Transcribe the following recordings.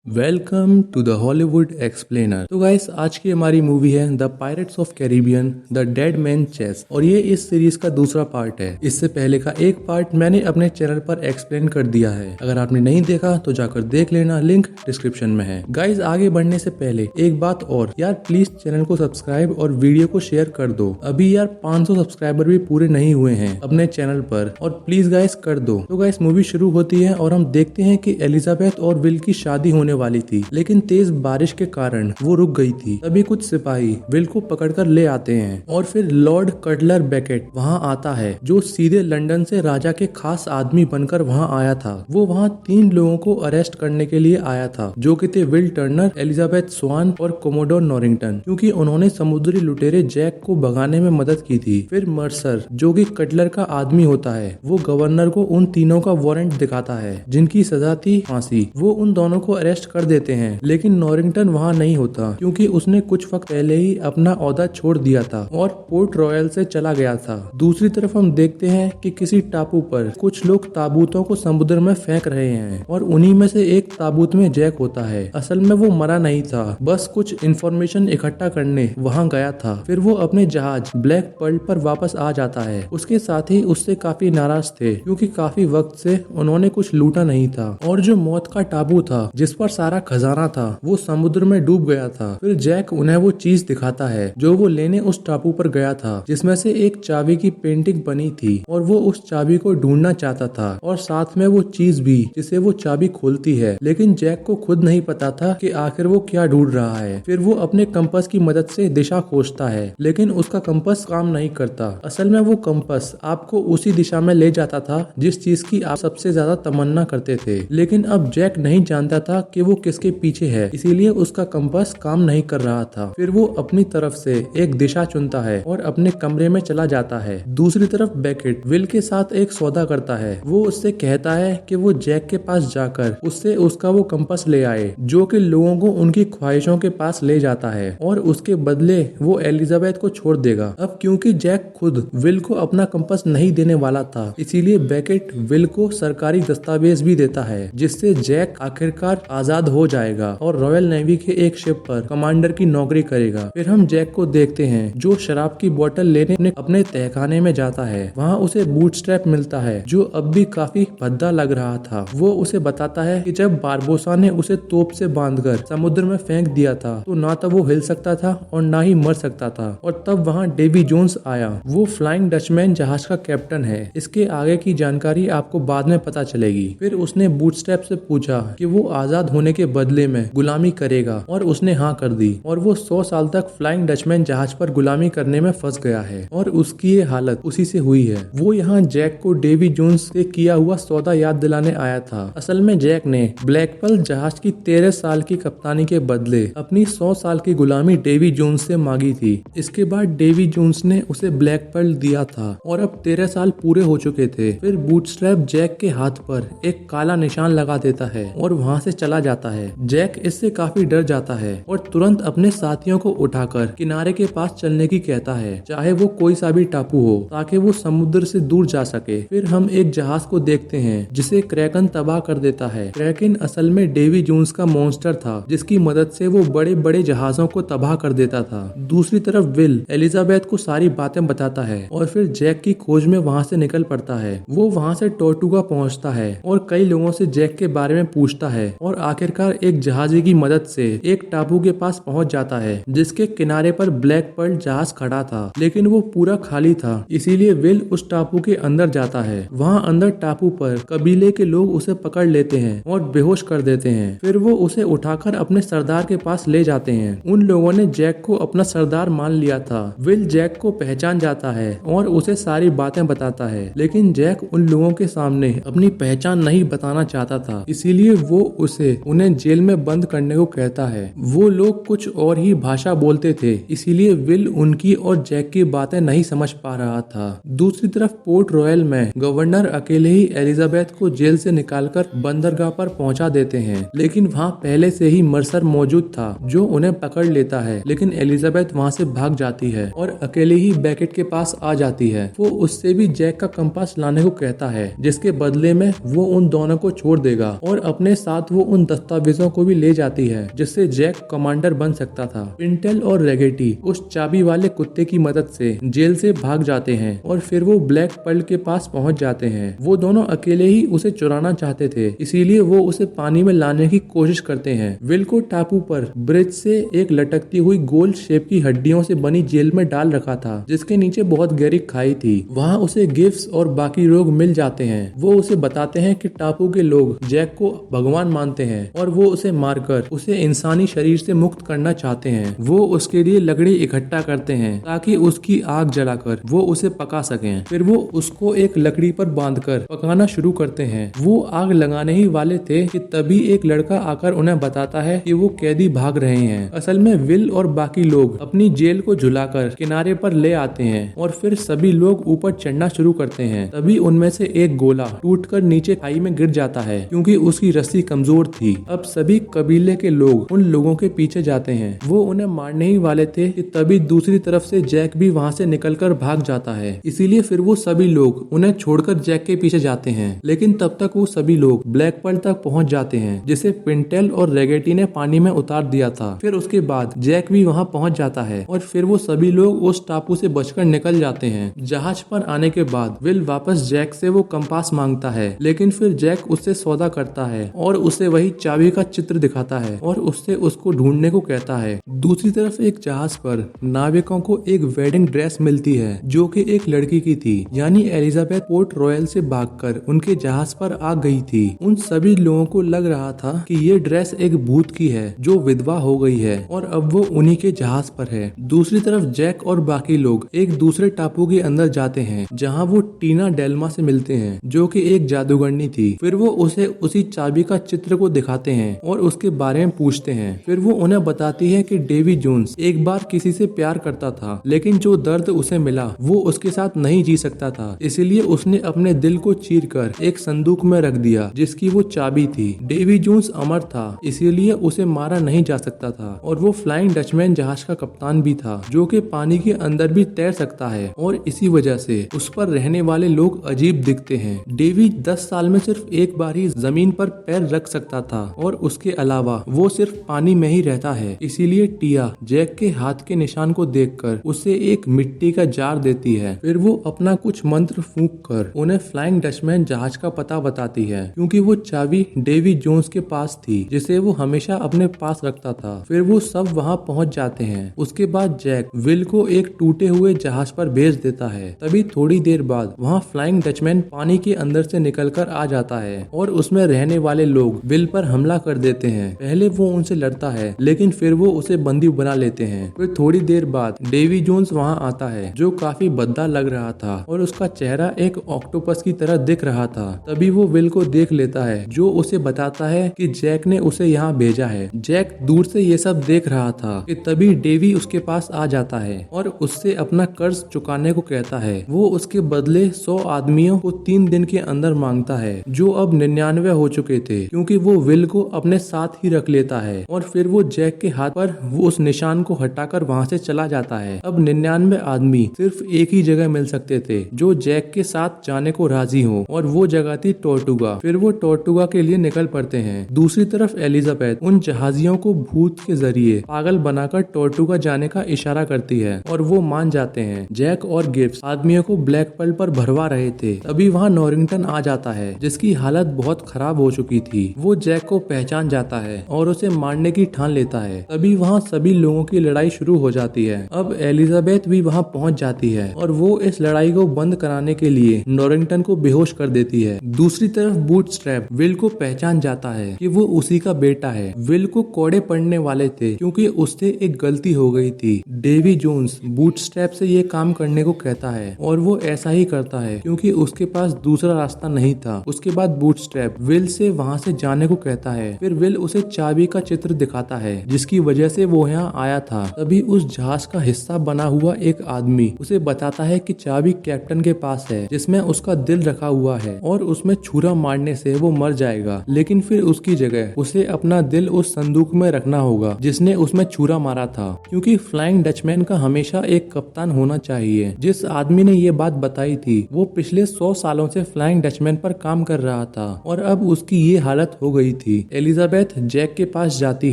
Welcome to the Hollywood explainer. तो guys, आज की हमारी मूवी है the pirates of Caribbean the dead man chest और ये इस सीरीज का दूसरा पार्ट है। इससे पहले का एक पार्ट मैंने अपने चैनल पर एक्सप्लेन कर दिया है। अगर आपने नहीं देखा तो जाकर देख लेना, लिंक डिस्क्रिप्शन में है। गाइस, आगे बढ़ने से पहले एक बात और, यार प्लीज चैनल को सब्सक्राइब और वीडियो को शेयर कर दो। अभी यार 500 सब्सक्राइबर भी पूरे नहीं हुए हैं अपने चैनल पर, और प्लीज गाइस कर दो। तो गाइस, मूवी शुरू होती है और हम देखते हैं कि एलिजाबेथ और विल की शादी होने वाली थी, लेकिन तेज बारिश के कारण वो रुक गई थी। तभी कुछ सिपाही विल को पकड़कर ले आते हैं और फिर लॉर्ड कटलर बेकेट वहां आता है, जो सीधे लंदन से राजा के खास आदमी बनकर वहां आया था। वो वहां 3 लोगों को अरेस्ट करने के लिए आया था, जो कि थे विल टर्नर, एलिजाबेथ स्वान और कोमोडोर नॉरिंगटन, क्योंकि उन्होंने समुद्री लुटेरे जैक को भगाने में मदद की थी। फिर मर्सर, जो कि कटलर का आदमी होता है, वो गवर्नर को उन तीनों का वारंट दिखाता है, जिनकी सजा थी फांसी। वो उन दोनों को अरेस्ट कर देते हैं, लेकिन नॉरिंगटन वहां नहीं होता, क्योंकि उसने कुछ वक्त पहले ही अपना ओहदा छोड़ दिया था और पोर्ट रॉयल से चला गया था। दूसरी तरफ हम देखते हैं कि किसी टापू पर कुछ लोग ताबूतों को समुद्र में फेंक रहे हैं और उन्हीं में से एक ताबूत में जैक होता है। असल में वो मरा नहीं था, बस कुछ इंफॉर्मेशन इकट्ठा करने वहां गया था। फिर वो अपने जहाज ब्लैक पर्ल पर वापस आ जाता है। उसके साथ ही उससे काफी नाराज थे, क्योंकि काफी वक्त से उन्होंने कुछ लूटा नहीं था, और जो मौत का टापू था जिस पर सारा खजाना था वो समुद्र में डूब गया था। फिर जैक उन्हें वो चीज दिखाता है जो वो लेने उस टापू पर गया था, जिसमें से एक चाबी की पेंटिंग बनी थी, और वो उस चाबी को ढूंढना चाहता था, और साथ में वो चीज भी जिसे वो चाबी खोलती है। लेकिन जैक को खुद नहीं पता था कि आखिर वो क्या ढूंढ रहा है। फिर वो अपने कंपास की मदद से दिशा खोजता है, लेकिन उसका कंपास काम नहीं करता। असल में वो कंपास आपको उसी दिशा में ले जाता था जिस चीज की आप सबसे ज्यादा तमन्ना करते थे। लेकिन अब जैक नहीं जानता था कि वो किसके पीछे है, इसीलिए उसका कंपास काम नहीं कर रहा था। फिर वो अपनी तरफ से एक दिशा चुनता है और अपने कमरे में चला जाता है। दूसरी तरफ बेकेट विल के साथ एक सौदा करता है। वो उससे कहता है कि वो जैक के पास जाकर उससे उसका वो कंपास ले आए, जो कि लोगों को उनकी ख्वाहिशों के पास ले जाता है, और उसके बदले वो एलिजाबेथ को छोड़ देगा। अब क्योंकि जैक खुद विल को अपना कंपास नहीं देने वाला था, इसीलिए बेकेट विल को सरकारी दस्तावेज भी देता है, जिससे जैक आखिरकार आजाद हो जाएगा और रॉयल नेवी के एक शिप पर कमांडर की नौकरी करेगा। फिर हम जैक को देखते हैं, जो शराब की बोतल लेने अपने तहखाने में जाता है। वहाँ उसे बूटस्ट्रैप मिलता है, जो अब भी काफी भद्दा लग रहा था। वो उसे बताता है कि जब बारबोसा ने उसे तोप से बांधकर समुद्र में फेंक दिया था, तो ना तो वो हिल सकता था और ना ही मर सकता था। और तब वहाँ डेवी जोन्स आया। वो फ्लाइंग डचमैन जहाज का कैप्टन है। इसके आगे की जानकारी आपको बाद में पता चलेगी। फिर उसने बूटस्ट्रैप से पूछा कि वो आजाद होने के बदले में गुलामी करेगा, और उसने हाँ कर दी, और वो 100 साल तक फ्लाइंग डचमैन जहाज पर गुलामी करने में फंस गया है, और उसकी ये हालत उसी से हुई है। वो यहाँ जैक को डेवी जोन्स से किया हुआ सौदा याद दिलाने आया था। असल में जैक ने ब्लैक पर्ल जहाज की 13 साल की कप्तानी के बदले अपनी 100 साल की गुलामी डेवी जोन्स से मांगी थी। इसके बाद डेवी जोन्स ने उसे ब्लैक पर्ल दिया था, और अब 13 साल पूरे हो चुके थे। फिर बूटस्ट्रैप जैक के हाथ पर एक काला निशान लगा देता है और वहाँ से चला जाता है। जैक इससे काफी डर जाता है और तुरंत अपने साथियों को उठाकर किनारे के पास चलने की कहता है, चाहे वो कोई सा भी टापू हो, ताकि वो समुद्र से दूर जा सके। फिर हम एक जहाज को देखते हैं जिसे क्रैकन तबाह कर देता है। क्रैकन असल में डेवी जोन्स का मॉन्स्टर था, जिसकी मदद से वो बड़े बड़े जहाजों को तबाह कर देता था। दूसरी तरफ विल एलिजाबेथ को सारी बातें बताता है और फिर जैक की खोज में वहाँ से निकल पड़ता है। वो वहाँ से टोर्टुगा पहुँचता है और कई लोगों से जैक के बारे में पूछता है, और आखिरकार एक जहाजी की मदद से एक टापू के पास पहुंच जाता है, जिसके किनारे पर ब्लैक पर्ल जहाज खड़ा था, लेकिन वो पूरा खाली था। इसीलिए विल उस टापू के अंदर जाता है। वहाँ अंदर टापू पर कबीले के लोग उसे पकड़ लेते हैं और बेहोश कर देते हैं। फिर वो उसे उठाकर अपने सरदार के पास ले जाते हैं। उन लोगों ने जैक को अपना सरदार मान लिया था। विल जैक को पहचान जाता है और उसे सारी बातें बताता है, लेकिन जैक उन लोगों के सामने अपनी पहचान नहीं बताना चाहता था, इसीलिए वो उसे उन्हें जेल में बंद करने को कहता है। वो लोग कुछ और ही भाषा बोलते थे, इसीलिए विल उनकी और जैक की बातें नहीं समझ पा रहा था। दूसरी तरफ पोर्ट रॉयल में गवर्नर अकेले ही एलिजाबेथ को जेल से निकालकर बंदरगाह पर पहुंचा देते हैं, लेकिन वहाँ पहले से ही मर्सर मौजूद था, जो उन्हें पकड़ लेता है। लेकिन एलिजाबेथ वहाँ से भाग जाती है और अकेले ही बेकेट के पास आ जाती है। वो उससे भी जैक का कंपास लाने को कहता है, जिसके बदले में वो उन दोनों को छोड़ देगा और अपने साथ वो उन दस्तावेजों को भी ले जाती है जिससे जैक कमांडर बन सकता था। पिंटेल और रेगेटी उस चाबी वाले कुत्ते की मदद से जेल से भाग जाते हैं और फिर वो ब्लैक पर्ल के पास पहुंच जाते हैं। वो दोनों अकेले ही उसे चुराना चाहते थे, इसीलिए वो उसे पानी में लाने की कोशिश करते हैं। विल को टापू पर ब्रिज से एक लटकती हुई गोल शेप की हड्डियों से बनी जेल में डाल रखा था, जिसके नीचे बहुत गहरी खाई थी। वहाँ उसे गिफ्स और बाकी लोग मिल जाते हैं। वो उसे बताते हैं कि टापू के लोग जैक को भगवान मानते हैं और वो उसे मारकर उसे इंसानी शरीर से मुक्त करना चाहते हैं। वो उसके लिए लकड़ी इकट्ठा करते हैं ताकि उसकी आग जलाकर वो उसे पका सकें। फिर वो उसको एक लकड़ी पर बांधकर पकाना शुरू करते हैं। वो आग लगाने ही वाले थे कि तभी एक लड़का आकर उन्हें बताता है कि वो कैदी भाग रहे हैं। असल में विल और बाकी लोग अपनी जेल को झुलाकर किनारे पर ले आते हैं और फिर सभी लोग ऊपर चढ़ना शुरू करते हैं। तभी उनमें से एक गोला टूटकर नीचे खाई में गिर जाता है क्योंकि उसकी रस्सी कमजोर थी। अब सभी कबीले के लोग उन लोगों के पीछे जाते हैं। वो उन्हें मारने ही वाले थे कि तभी दूसरी तरफ से जैक भी वहाँ से निकलकर भाग जाता है। इसीलिए फिर वो सभी लोग उन्हें छोड़कर जैक के पीछे जाते हैं, लेकिन तब तक वो सभी लोग ब्लैक पर्ल तक पहुँच जाते हैं जिसे पिंटेल और रेगेटी ने पानी में उतार दिया था। फिर उसके बाद जैक भी वहाँ पहुँच जाता है और फिर वो सभी लोग उस टापू से बचकर निकल जाते हैं। जहाज पर आने के बाद विल वापस जैक से वो कंपास मांगता है, लेकिन फिर जैक उससे सौदा करता है और उसे वही चाबी का चित्र दिखाता है और उससे उसको ढूंढने को कहता है। दूसरी तरफ एक जहाज पर नाविकों को एक वेडिंग ड्रेस मिलती है जो कि एक लड़की की थी, यानी एलिजाबेथ पोर्ट रॉयल से भागकर उनके जहाज पर आ गई थी। उन सभी लोगों को लग रहा था कि ये ड्रेस एक भूत की है जो विधवा हो गई है और अब वो उन्हीं के जहाज पर है। दूसरी तरफ जैक और बाकी लोग एक दूसरे टापू के अंदर जाते हैं जहाँ वो टीना डेल्मा से मिलते हैं जो कि एक जादूगरनी थी। फिर वो उसे उसी चाबी का चित्र को दिखाते हैं और उसके बारे में पूछते हैं। फिर वो उन्हें बताती है कि डेवी जोन्स एक बार किसी से प्यार करता था, लेकिन जो दर्द उसे मिला वो उसके साथ नहीं जी सकता था, इसलिए उसने अपने दिल को चीरकर एक संदूक में रख दिया जिसकी वो चाबी थी। डेवी जोन्स अमर था, इसीलिए उसे मारा नहीं जा सकता था और वो फ्लाइंग डचमैन जहाज का कप्तान भी था जो कि पानी के अंदर भी तैर सकता है और इसी वजह से उस पर रहने वाले लोग अजीब दिखते हैं। डेवी 10 साल में सिर्फ एक बार ही जमीन पर पैर रख सकता था और उसके अलावा वो सिर्फ पानी में ही रहता है, इसीलिए टिया जैक के हाथ के निशान को देखकर उसे एक मिट्टी का जार देती है। फिर वो अपना कुछ मंत्र फूंक कर उन्हें फ्लाइंग डचमैन जहाज का पता बताती है क्योंकि वो चाबी डेवी जोन्स के पास थी जिसे वो हमेशा अपने पास रखता था। फिर वो सब वहाँ पहुँच जाते हैं। उसके बाद जैक विल को एक टूटे हुए जहाज पर भेज देता है। तभी थोड़ी देर बाद वहाँ फ्लाइंग डचमैन पानी के अंदर से निकलकर आ जाता है और उसमें रहने वाले लोग विल पर हमला कर देते हैं। पहले वो उनसे लड़ता है, लेकिन फिर वो उसे बंदी बना लेते हैं। फिर थोड़ी देर बाद डेवी जोन्स वहाँ आता है जो काफी भद्दा लग रहा था और उसका चेहरा एक ऑक्टोपस की तरह दिख रहा था। तभी वो विल को देख लेता है जो उसे बताता है कि जैक ने उसे यहाँ भेजा है। जैक दूर से ये सब देख रहा था कि तभी डेवी उसके पास आ जाता है और उससे अपना कर्ज चुकाने को कहता है। वो उसके बदले 100 आदमियों को 3 दिन के अंदर मांगता है जो अब 99 हो चुके थे क्योंकि वो विल को अपने साथ ही रख लेता है और फिर वो जैक के हाथ पर वो उस निशान को हटाकर वहाँ से चला जाता है। अब 99 आदमी सिर्फ एक ही जगह मिल सकते थे जो जैक के साथ जाने को राजी हो और वो जगह थी टोर्टुगा। फिर वो टोर्टुगा के लिए निकल पड़ते हैं। दूसरी तरफ एलिजाबेथ उन जहाजियों को भूत के जरिए पागल बनाकर टोर्टुगा जाने का इशारा करती है और वो मान जाते हैं। जैक और गिब्स आदमियों को ब्लैक पर्ल पर भरवा रहे थे। तभी वहाँ नॉरिंगटन आ जाता है जिसकी हालत बहुत खराब हो चुकी थी। वो जैक को पहचान जाता है और उसे मारने की ठान लेता है। तभी वहाँ सभी लोगों की लड़ाई शुरू हो जाती है। अब एलिजाबेथ भी वहाँ पहुँच जाती है और वो इस लड़ाई को बंद कराने के लिए नॉरिंगटन को बेहोश कर देती है। दूसरी तरफ बूटस्ट्रैप विल को पहचान जाता है कि वो उसी का बेटा है। विल को कोड़े पड़ने वाले थे क्योंकि उससे एक गलती हो गई थी। डेवी जोन्स बूटस्ट्रैप से ये काम करने को कहता है और वो ऐसा ही करता है क्योंकि उसके पास दूसरा रास्ता नहीं था। उसके बाद बूटस्ट्रैप विल से वहाँ से जाने को कहता है। फिर विल उसे चाबी का चित्र दिखाता है जिसकी वजह से वो यहाँ आया था। तभी उस जहाज का हिस्सा बना हुआ एक आदमी उसे बताता है कि चाबी कैप्टन के पास है जिसमें उसका दिल रखा हुआ है और उसमें छुरा मारने से वो मर जाएगा, लेकिन फिर उसकी जगह उसे अपना दिल उस संदूक में रखना होगा जिसने उसमें छुरा मारा था क्योंकि फ्लाइंग डचमैन का हमेशा एक कप्तान होना चाहिए। जिस आदमी ने ये बात बताई थी वो पिछले 100 सालों से फ्लाइंग डचमैन पर काम कर रहा था और अब उसकी ये हालत हो गई थी। एलिजाबेथ जैक के पास जाती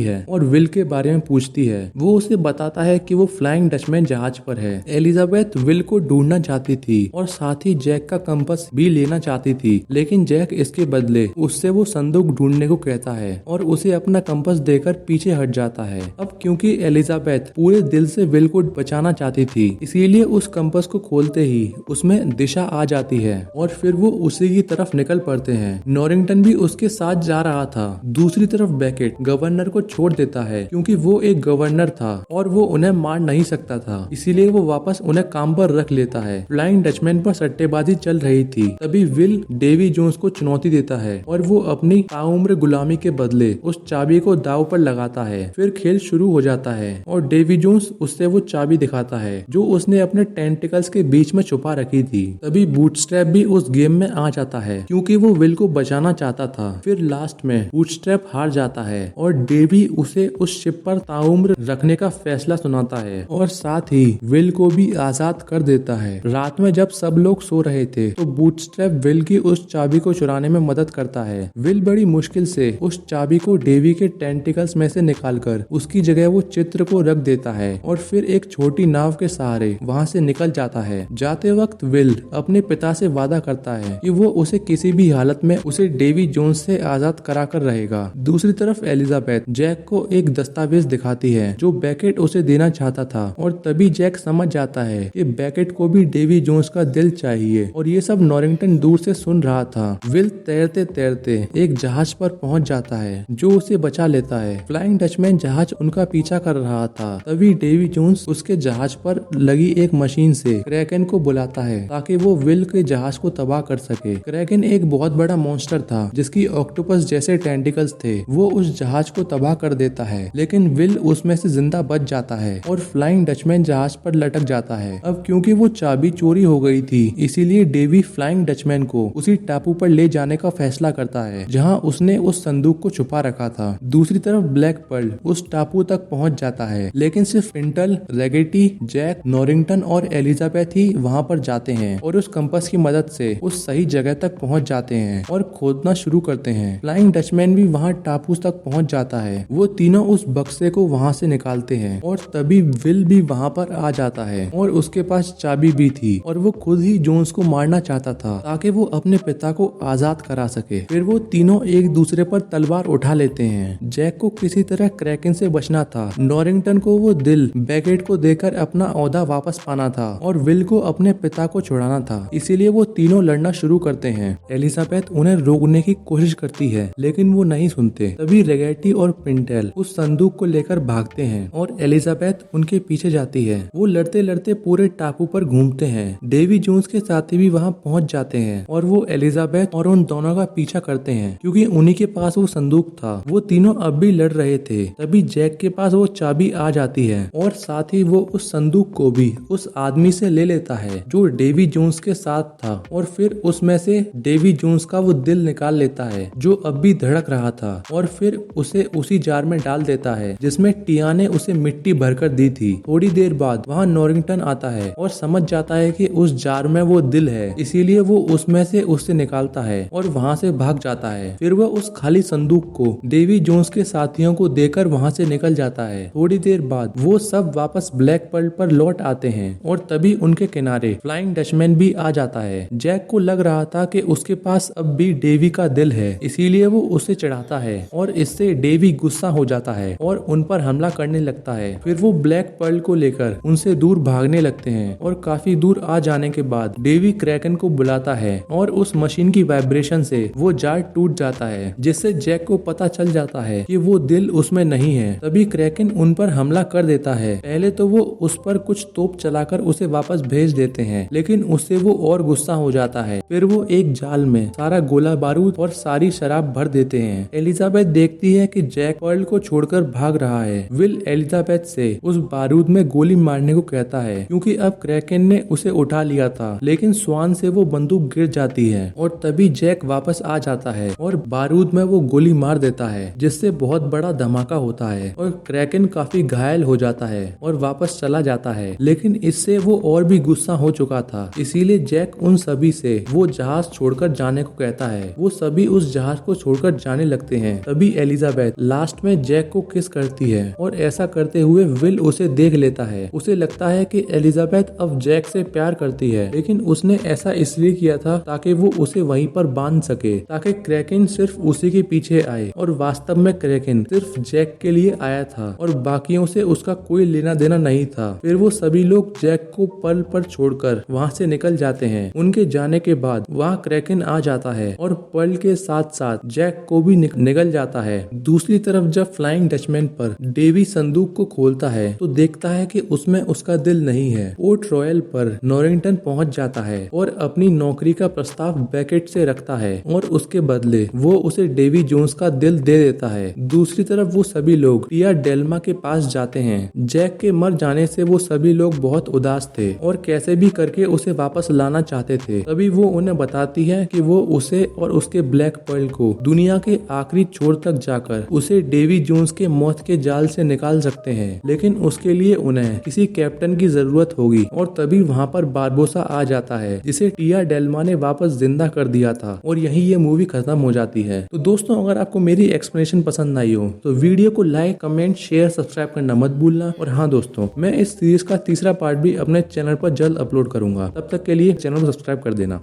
है और विल के बारे में पूछती है। वो उसे बताता है कि वो फ्लाइंग डचमैन जहाज पर है। एलिजाबेथ विल को ढूंढना चाहती थी और साथ ही जैक का कंपास भी लेना चाहती थी, लेकिन जैक इसके बदले उससे वो संदूक ढूंढने को कहता है और उसे अपना कंपास देकर पीछे हट जाता है। अब क्योंकि एलिजाबेथ पूरे दिल से विल को बचाना चाहती थी, इसीलिए उस कंपास को खोलते ही उसमें दिशा आ जाती है और फिर वो उसी की तरफ निकल पड़ते हैं। नॉरिंगटन भी उसके साथ जा रहा था। दूसरी तरफ बेकेट गवर्नर को छोड़ देता है क्योंकि वो एक गवर्नर था और वो उन्हें मार नहीं सकता था, इसीलिए वो वापस उन्हें काम पर रख लेता है। फ्लाइंग डचमैन पर सट्टेबाजी चल रही थी, तभी विल डेवी जोन्स को चुनौती देता है और वो अपनी ताउम्र गुलामी के बदले उस चाबी को दाव पर लगाता है। फिर खेल शुरू हो जाता है और डेवी जोन्स उससे वो चाबी दिखाता है जो उसने अपने टेंटिकल्स के बीच में छुपा रखी थी। तभी बूटस्ट्रैप भी उस गेम में आ जाता है क्योंकि वो विल को बचाना चाहता था। फिर लास्ट में बूटस्ट्रैप हार जाता है और डेवी उसे उस शिप पर ताउम्र रखने का फैसला सुनाता है और साथ ही विल को भी आजाद कर देता है। रात में जब सब लोग सो रहे थे तो बूटस्ट्रैप विल की उस चाबी को चुराने में मदद करता है। विल बड़ी मुश्किल से उस चाबी को डेवी के टेंटिकल्स में से निकालकर उसकी जगह वो चित्र को रख देता है और फिर एक छोटी नाव के सहारे वहाँ से निकल जाता है। जाते वक्त विल अपने पिता से वादा करता है कि वो उसे किसी भी हालत में उसे डेवी जोन्स से आजाद करा कर रहेगा। दूसरी तरफ एलिजाबेथ जैक को एक दस्तावेज दिखाती है जो बेकेट उसे देना चाहता था और तभी जैक समझ जाता है कि बेकेट को भी डेवी जोन्स का दिल चाहिए और ये सब नॉरिंगटन दूर से सुन रहा था। विल तैरते तैरते एक जहाज पर पहुंच जाता है जो उसे बचा लेता है। फ्लाइंग डचमैन जहाज उनका पीछा कर रहा था, तभी डेवी जोन्स उसके जहाज पर लगी एक मशीन से क्रैकन को बुलाता है ताकि वो विल के जहाज को तबाह कर सके। क्रैकन एक बहुत बड़ा मॉन्स्टर था जिसकी ऑक्टोपस जैसे टेंटिकल्स थे। वो उस जहाज को तबाह कर देता है, लेकिन विल उसमें से जिंदा बच जाता है और फ्लाइंग डचमैन जहाज पर लटक जाता है। अब क्योंकि वो चाबी चोरी हो गई थी, इसीलिए डेवी फ्लाइंग डचमैन को उसी टापू पर ले जाने का फैसला करता है जहां उसने उस संदूक को छुपा रखा था। दूसरी तरफ ब्लैक पर्ल उस टापू तक पहुंच जाता है, लेकिन सिर्फ पिंटल, रेगेटी, जैक, नॉरिंगटन और एलिजाबेथ ही वहां पर जाते हैं और उस कंपास की मदद से उस सही जगह तक पहुंच जाते हैं और खोदना शुरू करते हैं। फ्लाइंग डचमैन भी वहां टापू तक पहुंच जाता है। वो तीनों उस बक्से को वहां से निकालते हैं और तभी विल भी वहां पर आ जाता है और उसके पास चाबी भी थी और वो खुद ही जोन्स को मारना चाहता था ताकि वो अपने पिता को आजाद करा सके। फिर वो तीनों एक दूसरे पर तलवार उठा लेते हैं। जैक को किसी तरह क्रैकन से बचना था, नॉरिंगटन को वो दिल बेकेट को देकर अपना ओहदा वापस पाना था और विल को अपने पिता को छुड़ाना था, इसीलिए वो तीनों लड़ना शुरू करते हैं। एलिजाबेथ उन्हें रोकने की कोशिश करती है लेकिन वो नहीं सुनते। तभी रेगेटी और पिंटेल उस संदूक को लेकर भागते हैं और एलिजाबेथ उनके पीछे जाती है। वो लड़ते लड़ते पूरे टापू पर घूमते हैं। डेवी जोन्स के साथी भी वहाँ पहुँच जाते हैं और वो एलिजाबेथ और उन दोनों का पीछा करते हैं क्योंकि उन्हीं के पास वो संदूक था। वो तीनों अब भी लड़ रहे थे। तभी जैक के पास वो चाबी आ जाती है और साथ ही वो उस संदूक को भी उस आदमी से ले लेता है जो डेवी जोन्स के साथ था और फिर उसमें से डेवी जोन्स का वो दिल निकाल लेता है जो अब भी धड़क रहा था और फिर उसे उसी जार में डाल देता है जिसमें टिया ने उसे मिट्टी भरकर दी थी। थोड़ी देर बाद वहाँ नॉरिंगटन आता है और समझ जाता है कि उस जार में वो दिल है, इसीलिए वो उसमें से उससे निकालता है और वहाँ से भाग जाता है। फिर वह उस खाली संदूक को डेवी जोन्स के साथियों को देकर वहाँ से निकल जाता है। थोड़ी देर बाद वो सब वापस ब्लैक पर्ल पर लौट आते हैं और तभी उनके किनारे फ्लाइंग डचमैन भी आ जाता है। जैक को लग रहा था कि उसके पास अब भी डेवी का दिल है, इसीलिए वो उसे चढ़ाता है और इससे डेवी गुस्सा हो जाता है और उन पर हमला करने लगता है। फिर वो ब्लैक पर्ल को लेकर उनसे दूर भागने लगते हैं और काफी दूर आ जाने के बाद डेवी क्रैकन को बुलाता है और उस मशीन की वाइब्रेशन से वो जार टूट जाता है जिससे जैक को पता चल जाता है कि वो दिल उसमें नहीं है। तभी क्रैकन उन पर हमला कर देता है। पहले तो वो उस पर कुछ तोप चलाकर उसे वापस भेज देते हैं, लेकिन उससे वो और गुस्सा हो जाता है। फिर वो एक जाल में सारा गोला बारूद और सारी शराब भर देते हैं। एलिजाबेथ देखती है कि जैक पर्ल को छोड़कर भाग रहा है। विल एलिजाबेथ से उस बारूद में गोली मारने को कहता है क्योंकि अब क्रैकन ने उसे उठा लिया था, लेकिन स्वान से वो बंदूक गिर जाती है और तभी जैक वापस आ जाता है और बारूद में वो गोली मार देता है जिससे बहुत बड़ा धमाका होता है और क्रैकन काफी घायल हो जाता है और वापस चला जाता है। लेकिन इससे वो और भी गुस्सा हो चुका था, इसीलिए जैक उन सभी से वो जहाज छोड़कर जाने को कहता है। वो सभी उस जहाज को छोड़कर जाने लगते हैं। तभी एलिजाबेथ लास्ट में जैक को किस करती है और ऐसा करते हुए विल उसे देख लेता है। उसे लगता है कि एलिजाबेथ अब जैक से प्यार करती है, लेकिन उसने ऐसा इसलिए किया था ताकि वो उसे वहीं पर बांध सके, ताकि क्रैकेन सिर्फ उसी के पीछे आए। और वास्तव में क्रैकेन सिर्फ जैक के लिए आया था और बाकियों से उसका कोई लेना देना नहीं था। फिर वो सभी लोग जैक को पर्ल पर छोड़कर वहाँ से निकल जाते हैं। उनके जाने के बाद वहाँ क्रैकेन आ जाता है और पर्ल के साथ साथ जैक को भी निकल जाता है। दूसरी तरफ जब फ्लाइंग डचमैन पर डेवी संदूक को खोलता है तो देखता है कि उसमें उसका दिल नहीं है। पोर्ट रॉयल पर नॉरिंगटन पहुंच जाता है और अपनी नौकरी का प्रस्ताव बेकेट से रखता है और उसके बदले वो उसे डेवी जोन्स का दिल दे देता है। दूसरी तरफ वो सभी लोग टिया डेल्मा के पास जाते हैं। जैक के मर जाने से वो सभी लोग बहुत उदास थे और कैसे भी करके उसे वापस लाना चाहते थे। तभी वो उन्हें बताती है कि वो उसे और उसके ब्लैक पर्ल को दुनिया के आखिरी छोर तक जाकर उसे डेवी जोन्स के मौत के जाल से निकाल सकते हैं, लेकिन उसके लिए उन्हें किसी कैप्टन की जरूरत होगी। और तभी वहाँ पर बारबोसा आ जाता है जिसे टिया डेल्मा ने वापस जिंदा कर दिया था और यही ये मूवी खत्म हो जाती है। तो दोस्तों, अगर आपको मेरी एक्सप्लेनेशन पसंद आई हो तो वीडियो को लाइक, कमेंट, शेयर, सब्सक्राइब करना मत भूलना। और हाँ दोस्तों, मैं इस सीरीज का तीसरा पार्ट भी अपने चैनल पर जल्द अपलोड करूंगा। तब तक के लिए चैनल को सब्सक्राइब कर देना।